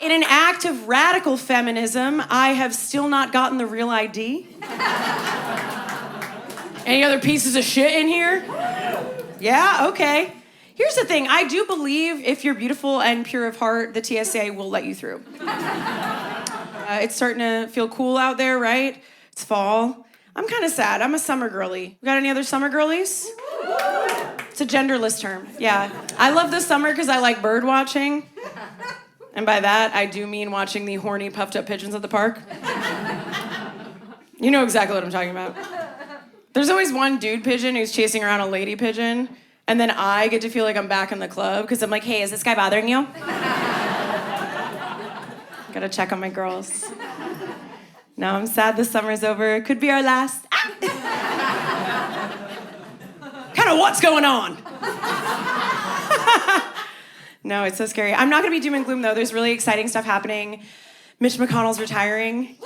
In an act of radical feminism, I have still not gotten the real ID. Any other pieces of shit in here? Yeah, okay. Here's the thing, I do believe if you're beautiful and pure of heart, the TSA will let you through. It's starting to feel cool out there, right? It's fall. I'm kind of sad, I'm a summer girly. We got any other summer girlies? It's a genderless term, yeah. I love the summer because I like bird watching. And by that, I do mean watching the horny, puffed up pigeons at the park. You know exactly what I'm talking about. There's always one dude pigeon who's chasing around a lady pigeon, and then I get to feel like I'm back in the club, because I'm like, hey, is this guy bothering you? Gotta check on my girls. No, I'm sad the summer's over. It could be our last. Kind of what's going on? No, it's so scary. I'm not gonna be doom and gloom though. There's really exciting stuff happening. Mitch McConnell's retiring.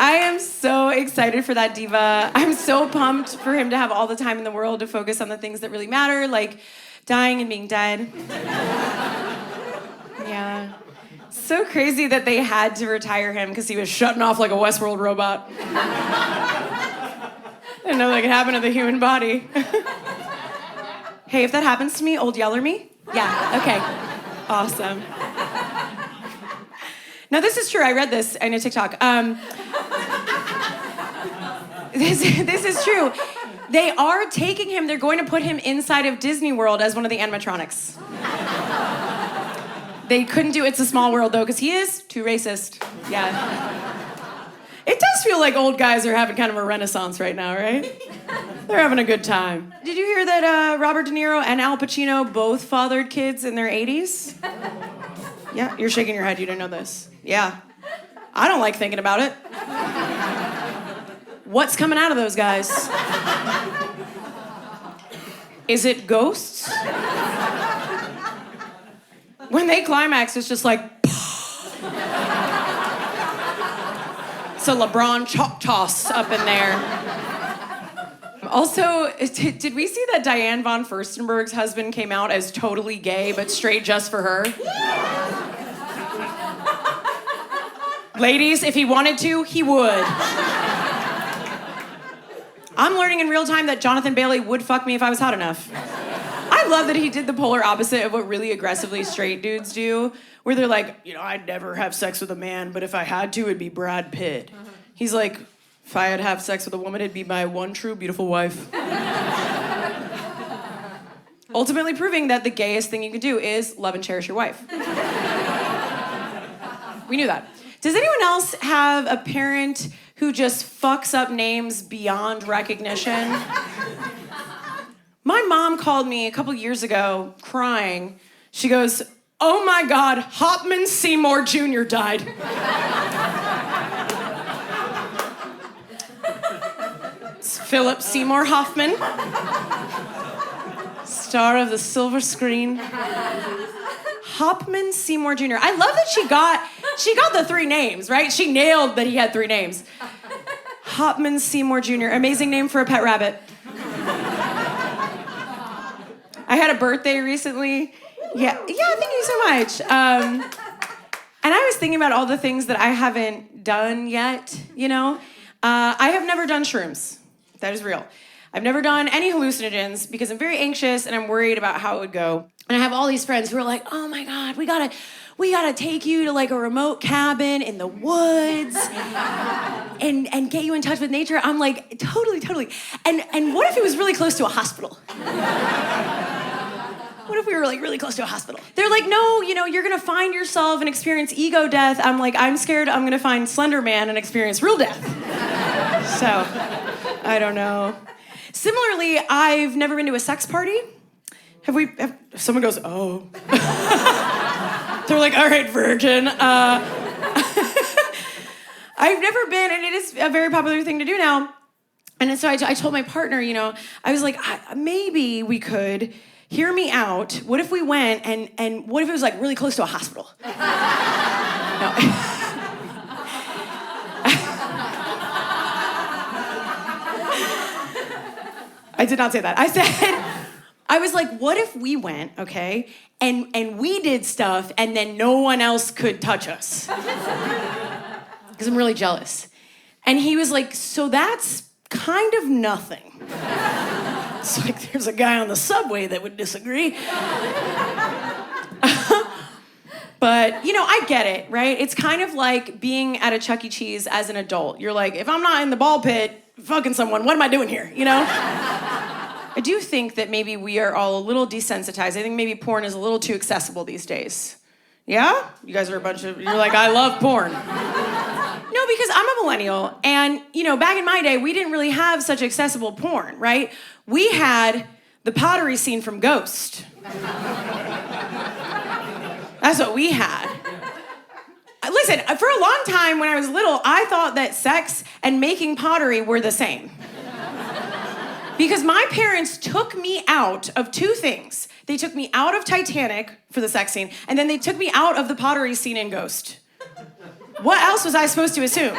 I am so excited for that diva. I'm so pumped for him to have all the time in the world to focus on the things that really matter, like dying and being dead. Yeah. So crazy that they had to retire him because he was shutting off like a Westworld robot. Didn't know that could happen to the human body. Hey, if that happens to me, old yeller me? Yeah, okay. Awesome. No, this is true. I read this in a TikTok. This is true. They are taking him, they're going to put him inside of Disney World as one of the animatronics. They couldn't do It's a Small World, though, because he is too racist. Yeah. It does feel like old guys are having kind of a renaissance right now, right? They're having a good time. Did you hear that Robert De Niro and Al Pacino both fathered kids in their 80s? Yeah, you're shaking your head. You didn't know this. Yeah. I don't like thinking about it. What's coming out of those guys? Is it ghosts? When they climax, it's just like... It's a LeBron chalk toss up in there. Also, did we see that Diane von Furstenberg's husband came out as totally gay, but straight just for her? Ladies, if he wanted to, he would. I'm learning in real time that Jonathan Bailey would fuck me if I was hot enough. I love that he did the polar opposite of what really aggressively straight dudes do, where they're like, you know, I'd never have sex with a man, but if I had to, it'd be Brad Pitt. He's like, if I had to have sex with a woman, it'd be my one true beautiful wife. Ultimately proving that the gayest thing you can do is love and cherish your wife. We knew that. Does anyone else have a parent who just fucks up names beyond recognition? My mom called me a couple years ago crying. She goes, oh my God, Hopman Seymour Jr. died. It's Philip Seymour Hoffman, star of the silver screen. Hopman Seymour Jr. I love that she got the three names, right? She nailed that he had three names. Hopman Seymour Jr. Amazing name for a pet rabbit. I had a birthday recently. Yeah, thank you so much. And I was thinking about all the things that I haven't done yet, you know? I have never done shrooms. That is real. I've never done any hallucinogens because I'm very anxious and I'm worried about how it would go. And I have all these friends who are like, oh my God, we gotta take you to like a remote cabin in the woods and get you in touch with nature. I'm like, totally. And what if it was really close to a hospital? What if we were like really close to a hospital? They're like, no, you know, you're gonna find yourself and experience ego death. I'm like, I'm scared I'm gonna find Slender Man and experience real death. So, I don't know. Similarly, I've never been to a sex party. If someone goes, oh. They're like, all right, virgin. I've never been, and it is a very popular thing to do now. And so I told my partner, you know, I was like, maybe we could, hear me out. What if we went and what if it was like really close to a hospital? No. I did not say that. I said, I was like, what if we went, okay, and we did stuff and then no one else could touch us? Because I'm really jealous. And he was like, so that's kind of nothing. It's like, there's a guy on the subway that would disagree. But, you know, I get it, right? It's kind of like being at a Chuck E. Cheese as an adult. You're like, if I'm not in the ball pit fucking someone, what am I doing here, you know? I do think that maybe we are all a little desensitized. I think maybe porn is a little too accessible these days. Yeah? You guys are a bunch of, you're like, I love porn. No, because I'm a millennial, and, you know, back in my day, we didn't really have such accessible porn, right? We had the pottery scene from Ghost. That's what we had. Listen, for a long time when I was little, I thought that sex and making pottery were the same. Because my parents took me out of two things. They took me out of Titanic for the sex scene, and then they took me out of the pottery scene in Ghost. What else was I supposed to assume?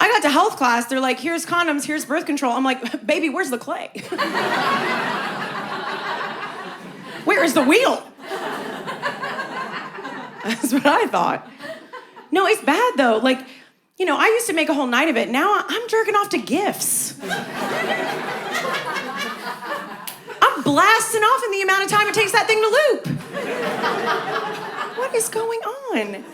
I got to health class, they're like, here's condoms, here's birth control. I'm like, baby, where's the clay? Where is the wheel? That's what I thought. No, it's bad though. Like, you know, I used to make a whole night of it. Now I'm jerking off to GIFs. I'm blasting off in the amount of time it takes that thing to loop. What is going on?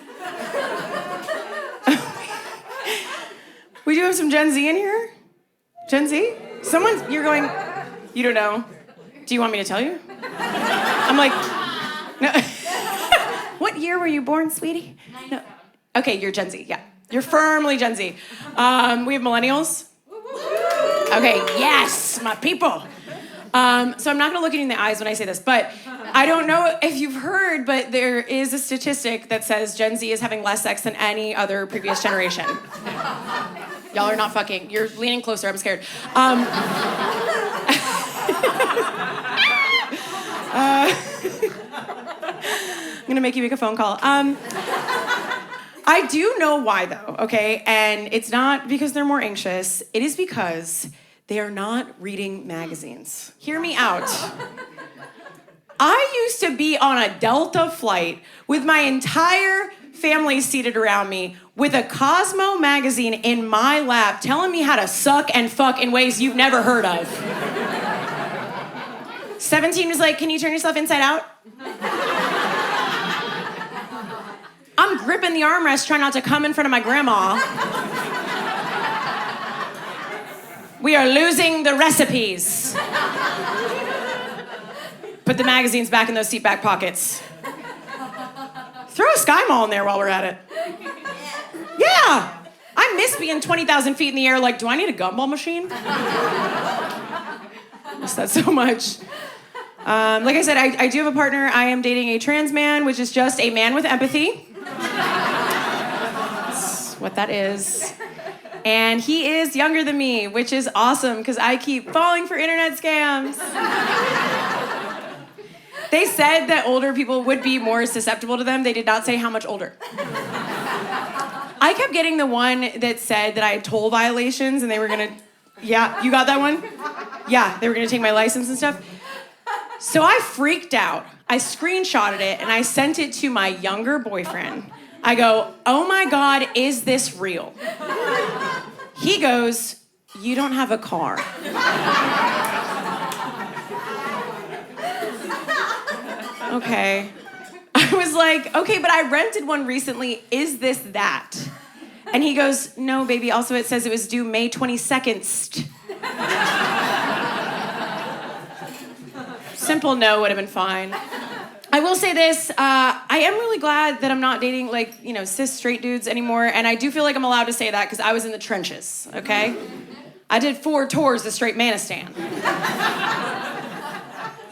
We do have some Gen Z in here? Gen Z? You're going, you don't know. Do you want me to tell you? I'm like, no. What year were you born, sweetie? No. Okay, you're Gen Z, yeah. You're firmly Gen Z. We have millennials. Okay, yes, my people. So I'm not gonna look you in the eyes when I say this, but I don't know if you've heard, but there is a statistic that says Gen Z is having less sex than any other previous generation. Y'all are not fucking. You're leaning closer, I'm scared. I'm gonna make you make a phone call. I do know why though, okay? And it's not because they're more anxious. It is because they are not reading magazines. Hear me out. I used to be on a Delta flight with my entire family seated around me with a Cosmo magazine in my lap telling me how to suck and fuck in ways you've never heard of. 17 was like, can you turn yourself inside out? I'm gripping the armrest trying not to come in front of my grandma. We are losing the recipes. Put the magazines back in those seat back pockets. Throw a Sky Mall in there while we're at it. Yeah. I miss being 20,000 feet in the air like, do I need a gumball machine? I miss that so much. Like I said, I do have a partner. I am dating a trans man, which is just a man with empathy. That's what that is. And he is younger than me, which is awesome because I keep falling for internet scams. They said that older people would be more susceptible to them. They did not say how much older. I kept getting the one that said that I had toll violations and they were gonna, yeah, you got that one? Yeah, they were gonna take my license and stuff. So I freaked out. I screenshotted it and I sent it to my younger boyfriend. I go, oh my God, is this real? He goes, you don't have a car. Okay. I was like, okay, but I rented one recently. Is this that? And he goes, no, baby. Also, it says it was due May 22nd. Simple no would have been fine. I will say this, I am really glad that I'm not dating, like, you know, cis straight dudes anymore, and I do feel like I'm allowed to say that because I was in the trenches, okay? I did 4 tours of straight manistan.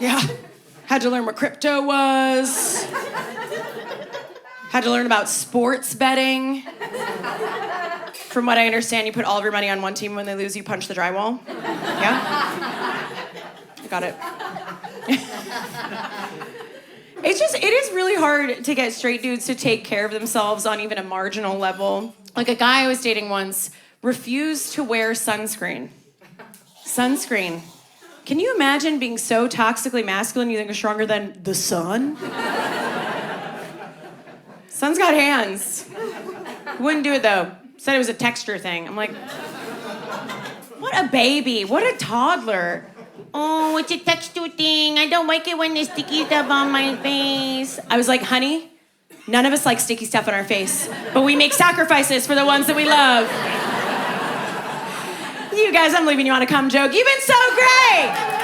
Yeah. Had to learn what crypto was. Had to learn about sports betting. From what I understand, you put all of your money on one team. When they lose, you punch the drywall. Yeah? I got it. It is really hard to get straight dudes to take care of themselves on even a marginal level. Like a guy I was dating once refused to wear sunscreen. Sunscreen. Can you imagine being so toxically masculine you think you're stronger than the sun? Sun's got hands. Wouldn't do it though. Said it was a texture thing. I'm like, what a baby. What a toddler. Oh, it's a texture thing. I don't like it when there's sticky stuff on my face. I was like, honey, none of us like sticky stuff on our face, but we make sacrifices for the ones that we love. You guys, I'm leaving you on a cum joke. You've been so great.